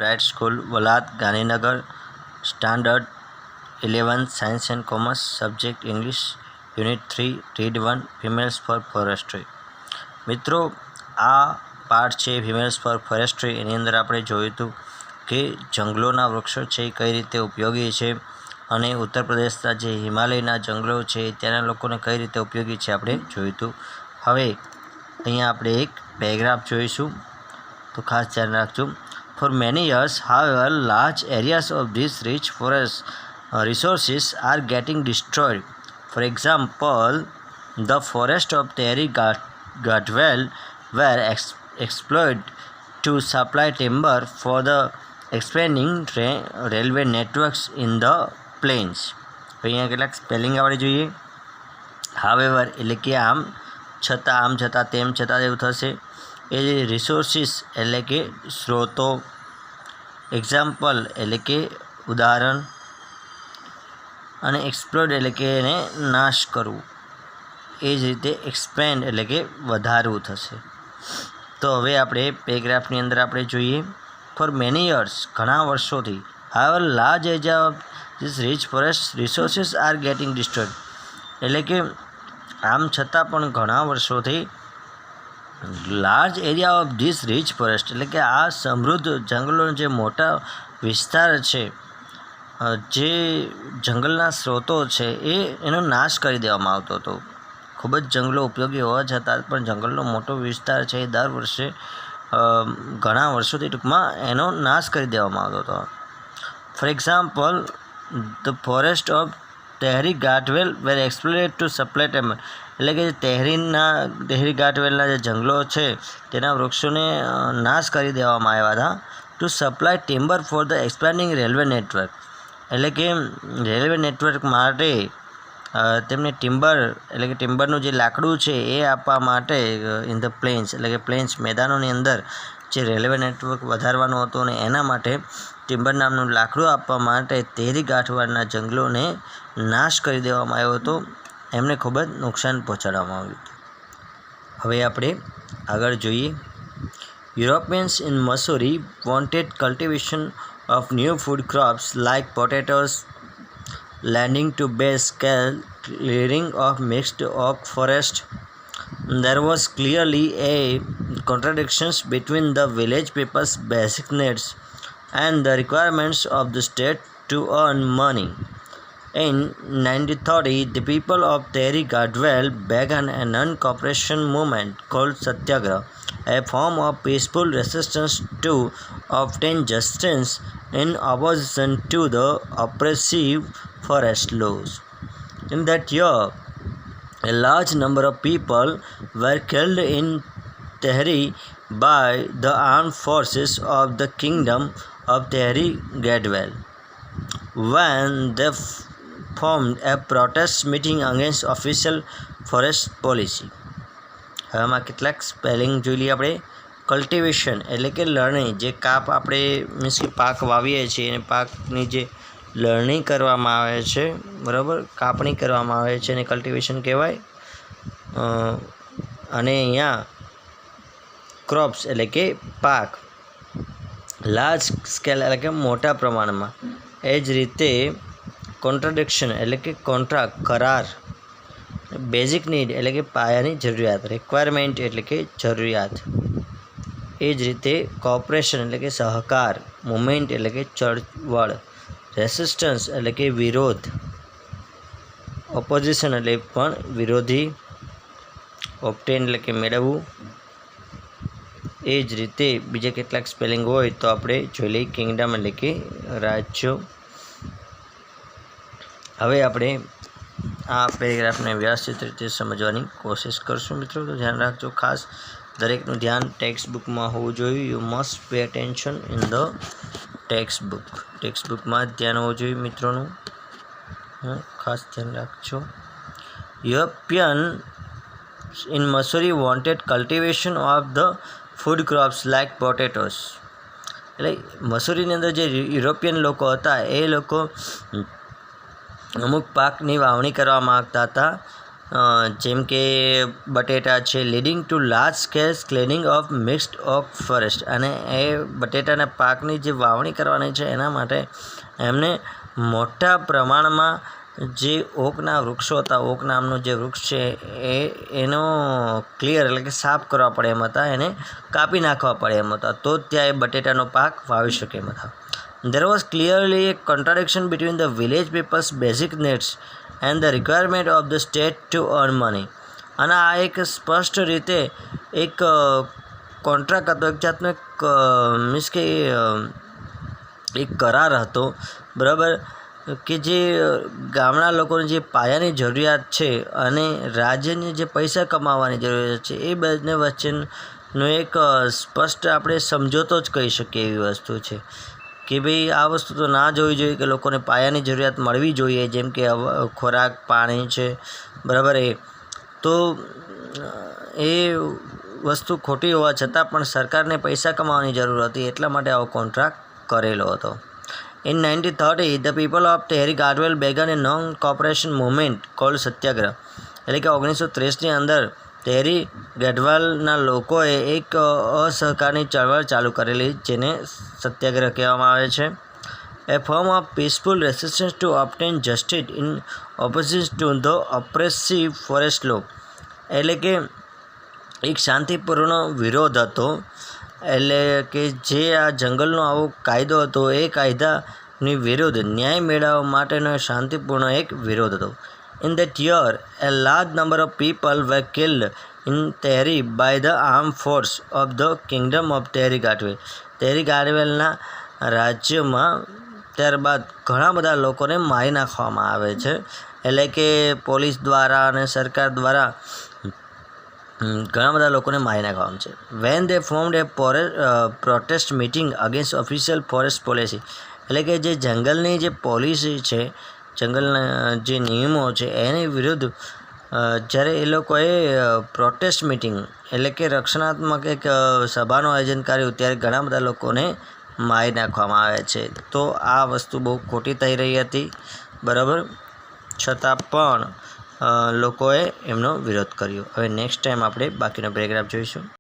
Bright School, Valad, Gandhinagar. Standard 11 Science and Commerce. Subject English. Unit 3 Read 1 Females for Forestry. મિત્રો, આ part છે females four forestry. એની અંદર આપણે જોયું હતું કે જંગલોના વૃક્ષો છે એ કઈ રીતે ઉપયોગી છે અને ઉત્તર પ્રદેશના જે હિમાલયના જંગલો છે ત્યાંના લોકોને કઈ રીતે ઉપયોગી છે આપણે જોયું હતું. હવે અહીંયા આપણે એક પેરેગ્રાફ જોઈશું, તો ખાસ ધ્યાન રાખજો. For many years however large areas of these rich forest resources are getting destroyed. For example, the forest of Tehri Garhwal were exploited to supply timber for the expanding railway networks in the plains. તો અહીંયા કેટલાક spelling આપણે જોઈએ. However એટલે કે આમ છતાં તેમ છતાં એવું થશે. એ રિસોર્સિસ એટલે કે સ્ત્રોતો, એક્ઝામ્પલ એટલે કે ઉદાહરણ, અને એક્સપ્લોડ એટલે કે એને નાશ કરવું. એ જ રીતે એક્સપેન્ડ એટલે કે વધારવું થશે. તો હવે આપણે પેરેગ્રાફની અંદર આપણે જોઈએ. ફોર મેની યર્સ ઘણા વર્ષોથી, however large area of this rich forest resources are getting destroyed એટલે કે આમ છતાં પણ ઘણા વર્ષોથી large area of this rich forest એટલે કે આ સમૃદ્ધ જંગલોનો જે મોટા વિસ્તાર છે, જે જંગલના સ્ત્રોતો છે એનો નાશ કરી દેવામાં આવતો હતો. ખૂબ જ જંગલો ઉપયોગી હોવા છતાં પણ જંગલનો મોટો વિસ્તાર છે એ દર વર્ષે ઘણા વર્ષોથી ટૂંકમાં એનો નાશ કરી દેવામાં આવતો હતો. For example, the forest of tehri garhwal were exploited to supply timber એટલે કે tehri garhwalના જે જંગલો છે તેના વૃક્ષોને નાશ કરી દેવામાં આવ્યા હતા. To supply timber for the expanding railway network એટલે કે રેલવે નેટવર્ક માટે તેમને ટિમ્બર એટલે કે ટિમ્બરનું જે લાકડું છે એ આપવા માટે ઇન ધ પ્લેન્સ એટલે કે પ્લેન્સ મેદાનોની અંદર જે રેલવે નેટવર્ક વધારવાનું હતું અને એના માટે ટિમ્બર નામનું લાકડું આપવા માટે tehri garhwalના જંગલોને નાશ કરી દેવામાં આવ્યો હતો. એમને ખૂબ જ નુકસાન પહોંચાડવામાં આવ્યું હતું. હવે આપણે આગળ જોઈએ. Europeans in Missouri wanted cultivation of new food crops like potatoes, leading to scale clearing of mixed oak forest. There was clearly a contradiction between the village people's basic needs and the requirements of the state to earn money. In 1930, the people of Tehri Garhwal began a non-cooperation movement called Satyagraha, a form of peaceful resistance to obtain justice in opposition to the oppressive forest laws. In that year, a large number of people were killed in Tehri by the armed forces of the kingdom of Tehri Garhwal when they formed a protest meeting against official forest policy. હવે આમાં કેટલાક spelling જોઈ લઈએ આપણે. Cultivation એટલે કે લણણી, જે કાપ આપણે મીન્સ કે પાક વાવીએ છીએ અને પાકની જે લણણી કરવામાં આવે છે, બરાબર, કાપણી કરવામાં આવે છે એને કલ્ટિવેશન કહેવાય. અને અહીંયા ક્રોપ્સ એટલે કે પાક, લાર્જ સ્કેલ એટલે કે મોટા પ્રમાણમાં. એ જ રીતે કોન્ટ્રાડિક્શન એટલે કે કોન્ટ્રાક્ટ કરાર, બેઝિક નીડ એટલે કે પાયાની જરૂરિયાત, રિક્વાયરમેન્ટ એટલે કે જરૂરિયાત. એ જ રીતે કોઓપરેશન એટલે કે સહકાર, મુવમેન્ટ એટલે કે ચળવળ, રેસિસ્ટન્સ એટલે કે વિરોધ, ઓપોઝિશન એટલે પણ વિરોધી, ઓબ્ટેન એટલે કે મેળવવું. એ જ રીતે બીજા કેટલાક સ્પેલિંગ હોય તો આપણે જોઈ લઈએ. કિંગડમ એટલે કે રાજ્યો. હવે આપણે આ પેરેગ્રાફને વ્યવસ્થિત રીતે સમજવાની કોશિશ કરશું મિત્રો. તો ધ્યાન રાખજો, ખાસ દરેકનું ધ્યાન ટેક્સ્ટ બુકમાં હોવું જોઈએ. You must pay attention in the text book. Text બુકમાં જ ધ્યાન હોવું જોઈએ મિત્રોનું, ખાસ ધ્યાન રાખજો. European in Mussoorie wanted cultivation of the food crops like potatoes એટલે મસૂરીની અંદર જે યુરોપિયન લોકો હતા એ લોકો અમુક પાકની વાવણી કરવા માગતા હતા જેમ કે બટેટા છે, leading to large scale clearing of mixed oak forest, અને એ બટેટાના પાકની જે વાવણી કરવાની છે એના માટે એમને મોટા પ્રમાણમાં જે ઓકના વૃક્ષો હતા, ઓક નામનું જે વૃક્ષ છે એનો ક્લિયર એટલે કે સાફ કરવા પડે એમ હતા, એને કાપી નાખવા પડે એમ હતા, તો જ ત્યાં એ બટેટાનો પાક વાવી શકે એમ હતા. There was clearly a contradiction between the village people's basic needs and the requirement of the state to earn money. અને આ એક સ્પષ્ટ રીતે એક કોન્ટ્રાક્ટ હતો, એક જાતનો એક મીન્સ કે એક કરાર હતો, બરાબર, કે જે ગામડા લોકોની જે પાયાની જરૂરિયાત છે અને રાજ્યની જે પૈસા કમાવાની જરૂરિયાત છે એ બંને વચ્ચેનો એક સ્પષ્ટ આપણે સમજોતો જ કહી શકીએ એવી વસ્તુ છે કે ભાઈ આ વસ્તુ તો ના જોવી જોઈએ કે લોકોને પાયાની જરૂરિયાત મળવી જોઈએ, જેમ કે ખોરાક, પાણી છે, બરાબર. તો એ વસ્તુ ખોટી હોવા છતાં પણ સરકારને પૈસા કમાવાની જરૂર હતી, એટલા માટે આવો કોન્ટ્રાક્ટ કરેલો હતો. In 1930, the people of Tehri Garhwal began a non-cooperation movement called સત્યાગ્રહ. એટલે કે 1930ની અંદર tehri ગઢવાલના લોકોએ એક અસહકારની ચળવળ ચાલુ કરેલી, જેને સત્યાગ્રહ કહેવામાં આવે છે. A form of peaceful resistance to obtain justice in opposition to the oppressive forest law. એટલે કે એક શાંતિપૂર્ણ વિરોધ હતો, એટલે કે જે આ જંગલનો આવો કાયદો હતો એ કાયદાની વિરુદ્ધ ન્યાય મેળવવા માટેનો શાંતિપૂર્ણ એક વિરોધ હતો. In that year, a large number of people were killed in Tehri by the armed force of the kingdom of Tehri Garhwal. tehri ગાઢવેલના રાજ્યમાં ત્યારબાદ ઘણા બધા લોકોને મારી નાખવામાં આવે છે, એટલે કે પોલીસ દ્વારા અને સરકાર દ્વારા ઘણા બધા લોકોને મારી નાખવામાં છે. When they formed a protest meeting against official forest policy, એટલે કે જે જંગલની જે પોલિસી છે, જંગલના જે નિયમો છે એની વિરુદ્ધ જ્યારે એ લોકોએ પ્રોટેસ્ટ મિટિંગ એટલે કે રક્ષણાત્મક એક સભાનું આયોજન કર્યું, ત્યારે ઘણા બધા લોકોને મારી નાખવામાં આવે છે. તો આ વસ્તુ બહુ ખોટી થઈ રહી હતી, બરાબર, છતાં પણ લોકોએ એમનો વિરોધ કર્યો. હવે નેક્સ્ટ ટાઈમ આપણે બાકીનો પેરેગ્રાફ જોઈશું.